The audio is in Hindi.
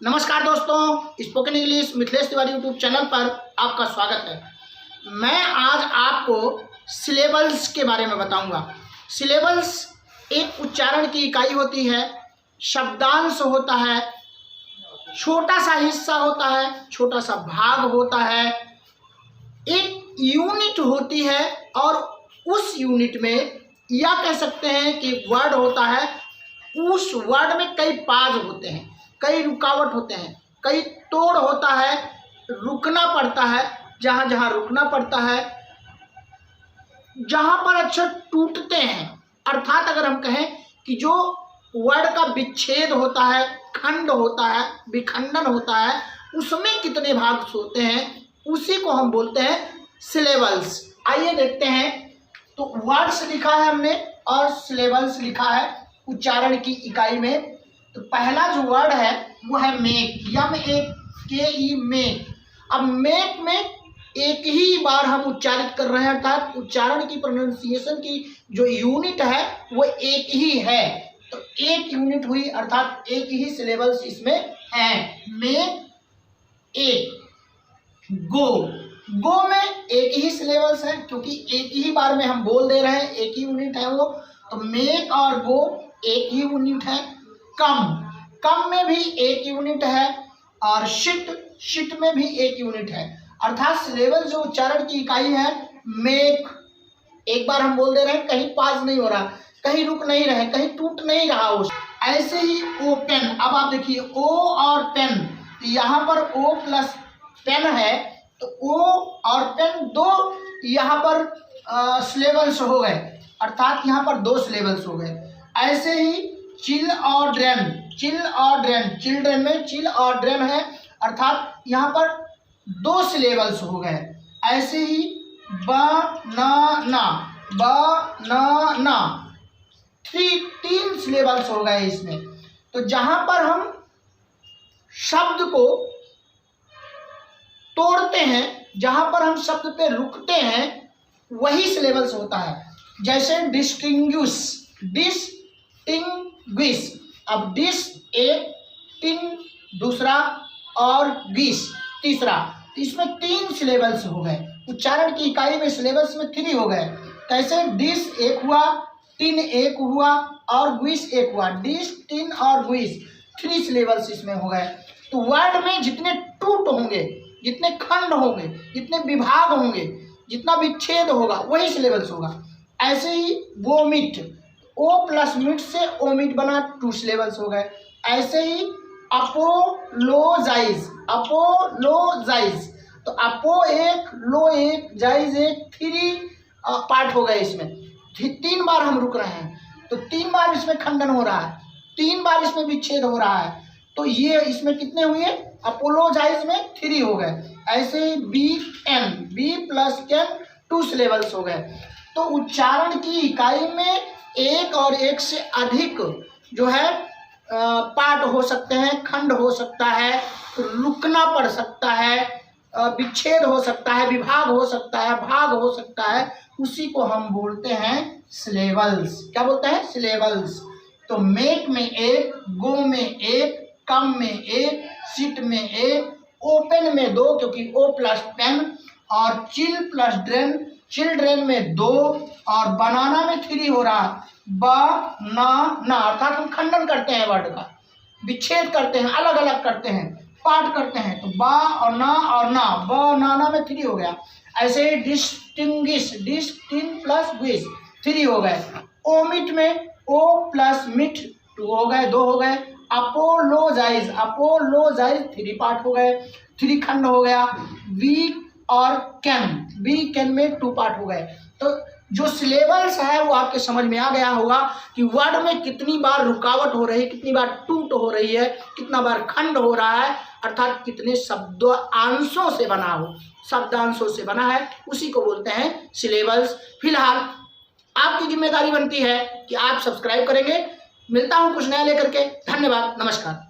नमस्कार दोस्तों, spoken English Mithilesh Tiwari YouTube channel पर आपका स्वागत है। मैं आज आपको सिलेबल्स के बारे में बताऊंगा। सिलेबल्स एक उच्चारण की इकाई होती है, शब्दांश होता है, छोटा सा हिस्सा होता है, छोटा सा भाग होता है, एक यूनिट होती है और उस यूनिट में या कह सकते हैं कि वर्ड होता है। उस वर्ड में कई पार्ट होते हैं, कई रुकावट होते हैं, कई तोड़ होता है, रुकना पड़ता है, जहाँ जहाँ रुकना पड़ता है, जहाँ पर अक्षर टूटते हैं। अर्थात अगर हम कहें कि जो वर्ड का विच्छेद होता है, खंड होता है, विखंडन होता है, उसमें कितने भाग होते हैं, उसी को हम बोलते हैं सिलेबल्स। आइए देखते हैं। तो वर्ड्स लिखा है हमने और सिलेबल्स लिखा है उच्चारण की इकाई में। तो पहला जो वर्ड है वो है मेक, M-A-K-E, मेक। अब मेक में एक ही बार हम उच्चारित कर रहे हैं, अर्थात उच्चारण की प्रोनाउंसिएशन की जो यूनिट है वो एक ही है। तो एक यूनिट हुई, अर्थात एक ही सिलेबल्स इसमें है। मेक, एक। गो, गो में एक ही सिलेबल्स है क्योंकि एक ही बार में हम बोल दे रहे हैं, एक ही यूनिट है वो। तो मेक और गो एक ही यूनिट है। कम, कम में भी एक यूनिट है और शिट, शिट में भी एक यूनिट है। अर्थात सिलेबल जो उच्चारण की इकाई है मेक, एक बार हम बोल दे रहे हैं, कहीं पास नहीं हो रहा, कहीं रुक नहीं रहे, कहीं टूट नहीं रहा उस। ऐसे ही ओपन। अब आप देखिए ओ और पेन, यहाँ पर ओ प्लस पेन है, तो ओ और पेन दो यहाँ पर सिलेबल्स हो गए, अर्थात यहाँ पर दो सिलेबल्स हो गए। ऐसे ही चिल और ड्रेन, चिल और ड्रेन, चिल्ड्रेन में चिल और ड्रेन है, अर्थात यहाँ पर दो सिलेबल्स हो गए। ऐसे ही बनाना, बनाना, तीन सिलेबल्स हो गए इसमें। तो जहाँ पर हम शब्द को तोड़ते हैं, जहाँ पर हम शब्द पे रुकते हैं, वही सिलेबल्स होता है। जैसे डिस्टिंग्विश, डिस्टिंग्विश। अब डिस एक, टिंग दूसरा और विश तीसरा, तो इसमें तीन सिलेबल्स हो गए। उच्चारण की इकाई में सिलेबल्स में 3 हो गए। कैसे? डिस एक हुआ, टिन एक हुआ और विश एक हुआ। डिस, टिन और विश 3 सिलेबल्स इसमें हो गए। तो वर्ड में जितने टूट होंगे, जितने खंड होंगे, जितने विभाग होंगे, जितना विच्छेद होगा, वही सिलेबल्स होगा। ऐसे ही वोमिट, ओ प्लस मिट से ओमिट बना, 2 सिलेबल्स हो गए। ऐसे ही अपोलोजाइज, अपोलोजाइज, तो अपो एक, लो एक, जाइज एक, 3 पार्ट हो गए इसमें। 3 बार हम रुक रहे हैं, तो 3 बार इसमें खंडन हो रहा है, 3 बार इसमें विच्छेद हो रहा है। तो ये इसमें कितने हुए? अपोलोजाइज में 3 हो गए। ऐसे ही B N, B plus can, 2 syllables हो गए। तो उच्चारण की इकाई में एक और एक से अधिक जो है पार्ट हो सकते हैं, खंड हो सकता है, रुकना पड़ सकता है, विच्छेद हो सकता है, विभाग हो सकता है, भाग हो सकता है, उसी को हम बोलते हैं सिलेबल्स। क्या बोलते हैं? सिलेबल्स। तो मेक में एक, गो में एक, कम में एक, सिट में एक, ओपन में 2 क्योंकि ओ प्लस पेन, और चिल प्लस ड्रेन, चिल्ड्रेन में 2, और बनाना में 3 हो रहा। बनाना, अर्थात हम खंडन करते हैं वर्ड का, विच्छेद करते हैं, अलग अलग करते हैं, पार्ट करते हैं। तो बा और ना, बनाना में 3 हो गया। ऐसे ही डिस्टिंग्विश, डिस्टिंग प्लस विश 3 हो गए। ओमिट में ओ प्लस मिट 2 हो गए, 2 हो गए। अपोलोजाइज, अपोलोजाइज 3 पार्ट हो गए, 3 खंड हो गया। वी और कैन, बी कैन में 2 पार्ट हो गए। तो जो सिलेबल्स है वो आपके समझ में आ गया होगा कि वर्ड में कितनी बार रुकावट हो रही है, कितनी बार टूट हो रही है, कितना बार खंड हो रहा है, अर्थात कितने शब्दांशों से बना हो, शब्दांशों से बना है, उसी को बोलते हैं सिलेबल्स। फिलहाल आपकी जिम्मेदारी बनती है कि आप सब्सक्राइब करेंगे। मिलता हूँ कुछ नया लेकर के। धन्यवाद, नमस्कार।